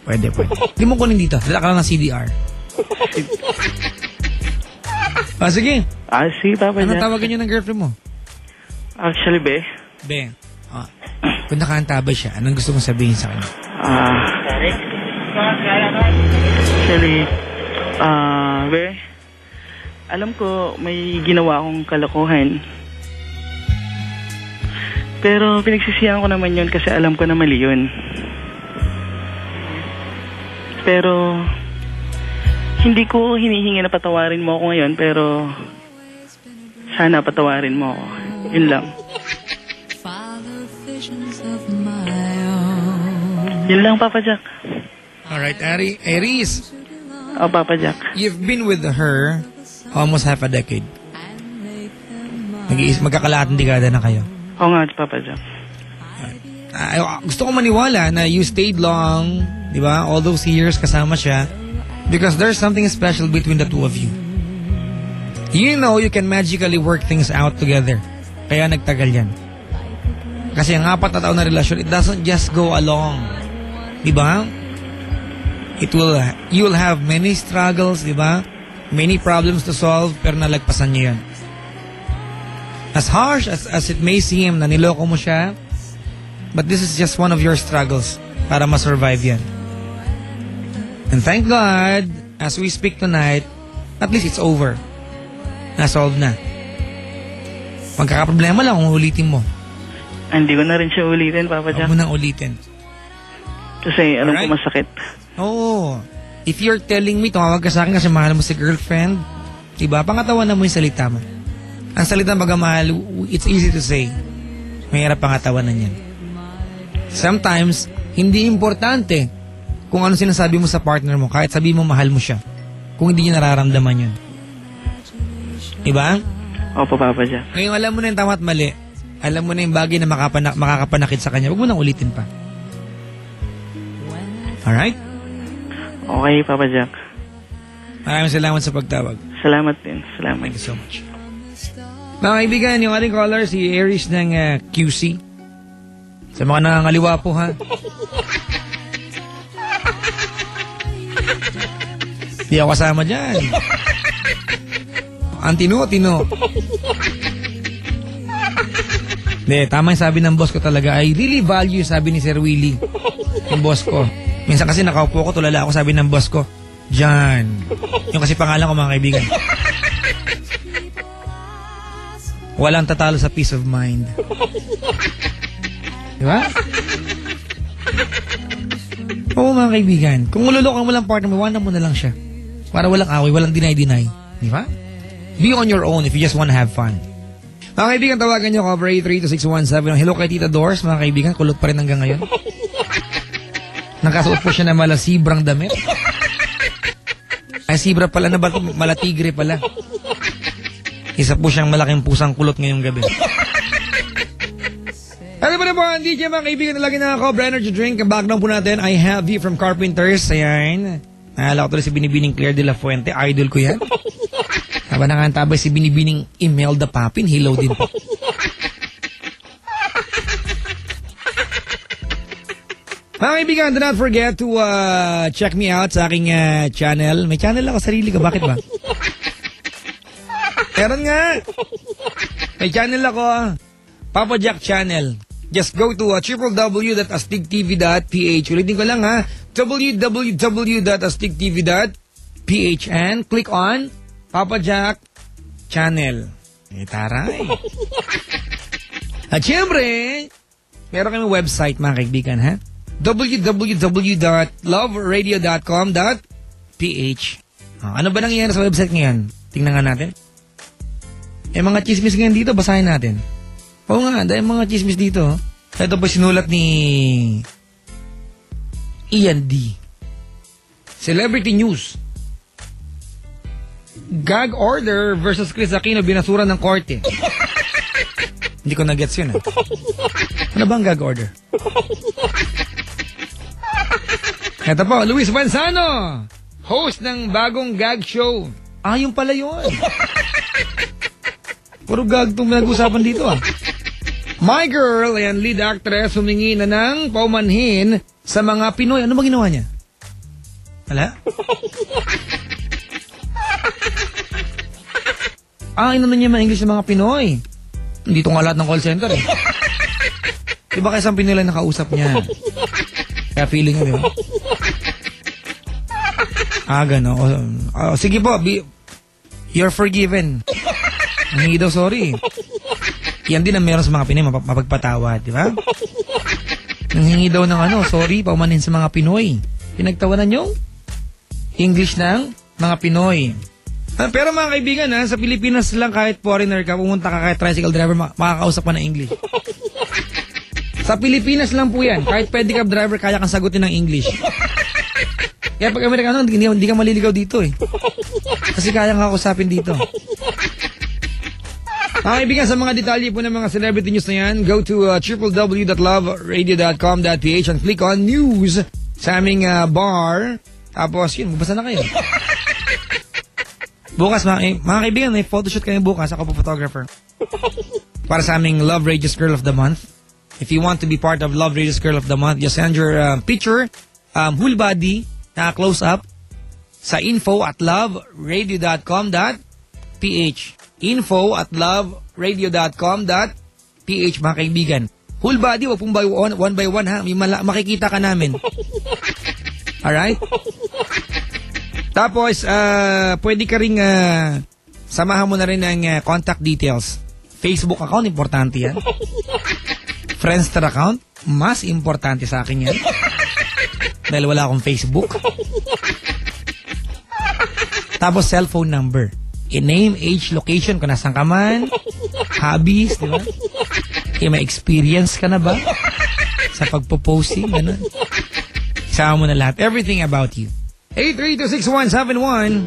Pwede. Hindi mo kunin dito. Dala ka lang ng CDR. Sige. Sige, Papa Jack. Anong tawagan niyo ng girlfriend mo? Actually, Be. Kung nakaantabay siya, anong gusto mong sabihin sa kanya? Actually, Be, alam ko may ginawa akong kalokohan. Pero pinagsisihan ko naman yun kasi alam ko na mali yun. Pero hindi ko hinihingi na patawarin mo ako ngayon, pero sana patawarin mo ako. Yun lang. Yun lang, Papa Jack. Alright, Aries. Papa Jack. You've been with her almost half a decade. Magkakalahating dekada na kayo. Oo nga, Papa Jack. Gusto ko maniwala na you stayed long, di ba? All those years kasama siya. Because there's something special between the two of you. You know you can magically work things out together. Kaya nagtagal yan. Kasi ang 4 na taon na relasyon, it doesn't just go along. Diba? You'll have many struggles, diba? Many problems to solve, pero nalagpasan niyo yan. As harsh as it may seem na niloko mo siya, but this is just one of your struggles para ma-survive yan. And thank God, as we speak tonight, at least it's over. Na-solve na. Magkakaproblema lang kung ulitin mo. Hindi ko na rin siya ulitin, Papa Jack. Huwag mo nang ulitin. Kasi alam ko masakit. Oo. If you're telling me, tumawag ka sa akin kasi mahal mo si girlfriend, diba? Pangatawanan mo yung salita mo. Ang salita pagmamahal, it's easy to say. Mahirap pangatawanan yan. Sometimes, hindi importante kung ano sinasabi mo sa partner mo, kahit sabi mo mahal mo siya. Kung hindi niya nararamdaman yun. Diba? Opo, Papa Jack. Ngayon, alam mo na yung tama at mali. Alam mo na yung bagay na makakapanakit sa kanya. Huwag mo nang ulitin pa. Alright? Okay, Papa Jack. Maraming salamat sa pagtawag. Salamat din. Salamat. Thank you so much. Mga kaibigan, yung ating caller, si Aries ng QC. Sa mga nangangaliwa po, ha? Di ako kasama dyan. Ang tino. Hindi, tama yung sabi ng boss ko talaga. I really value, sabi ni Sir Willie. Yung boss ko. Minsan kasi nakaupo ko, tulala ako, sabi ng boss ko, John. Yung kasi pangalan ko, mga kaibigan. Walang tatalo sa peace of mind. Diba? Oo, mga kaibigan. Kung ululukan mo lang partner mo, iwanan mo na lang siya. Para walang away, walang deny-deny. Diba? Be on your own if you just want to have fun. Mga kaibigan, tawagan nyo ako, 832-617. Hello kay Tita Doors, mga kaibigan. Kulot pa rin hanggang ngayon. Nakasuot po siya na malasibrang damit. Ay, sibra pala na ba? Malatigre pala. Isa po siyang malaking pusang kulot ngayong gabi. Ano ba na po ang DJ, mga kaibigan, na lagi na ako, Energy Drink. Ang background po natin, I Have You from Carpenters. Ayan. Naalala ko tuloy si Binibining Claire de la Fuente. Idol ko yan. Habang nakantabay si Binibining Imelda Papin, hello din po. Mga kaibigan, do not forget to check me out sa aking channel. May channel ako, sarili ko. Bakit ba? Meron nga. May channel ako, Papa Jack Channel. Just go to www.astigtv.ph. Ulitin ko lang, ha. www.astigtv.ph and click on Papa Jack Channel. Taray. At syempre, meron kami website, mga kaibigan, ha. www.loveradio.com.ph. Ano ba nangyayari sa website ngayon? Tingnan nga natin. Mga chismis ngayon dito, basahin natin. Oo nga, dahil mga chismis dito. Ito po sinulat ni Ian D. Celebrity News. Gag order versus Chris Aquino binasura ng korte. Hindi ko na-gets yun. Ano bang gag order? Ito po, Luis Manzano, host ng bagong gag show. Yung pala yun. Puro gag itong nag-usapan dito, My Girl and lead actress humingi na ng paumanhin sa mga Pinoy. Ano ba ginawa niya? Wala? Inano niya mga English ng mga Pinoy. Dito nga lahat ng call center eh. Diba kaya isang Pinoy lang nakausap niya? Kaya feeling mo, di ba? Gano'n. Sige po, you're forgiven. Hindi daw sorry. Yan din ang meron sa mga Pinoy, mapagpatawad, di ba? Nanghingi daw ng sorry, paumanin sa mga Pinoy. Pinagtawanan yung English ng mga Pinoy. Pero mga kaibigan, sa Pilipinas lang kahit foreigner ka, pumunta ka kahit tricycle driver, makakausap ka ng English. Sa Pilipinas lang po yan. Kahit pedicab driver, kaya kang sagutin ng English. Kaya pag Amerikano, hindi ka maliligaw dito eh. Kasi kaya kang kausapin dito. Mga kaibigan, sa mga detalye po ng mga celebrity news na yan, go to www.loveradio.com.ph and click on news sa aming bar. Tapos yun, magbasa na kayo. Bukas, mga kaibigan, may photoshoot kami bukas. Ako po photographer. Para sa aming Love Radio's Girl of the Month. If you want to be part of Love Radio's Girl of the Month, just send your picture, whole body, na close up, sa info@loveradio.com.ph. info@loveradio.com.ph, mga kaibigan. Whole body, wag pong one by one ha. Makikita ka namin. Alright? Tapos, pwede ka ring samahan mo na rin ng contact details. Facebook account, importante yan. Friendster account, mas importante sa akin yan. Dahil wala akong Facebook. Tapos, cellphone number. Name, age, location, kung nasan ka man. Hobbies, di ba? May experience ka na ba? Sa pagpo-posting, gano'n. Isama mo na lahat. Everything about you. 8326171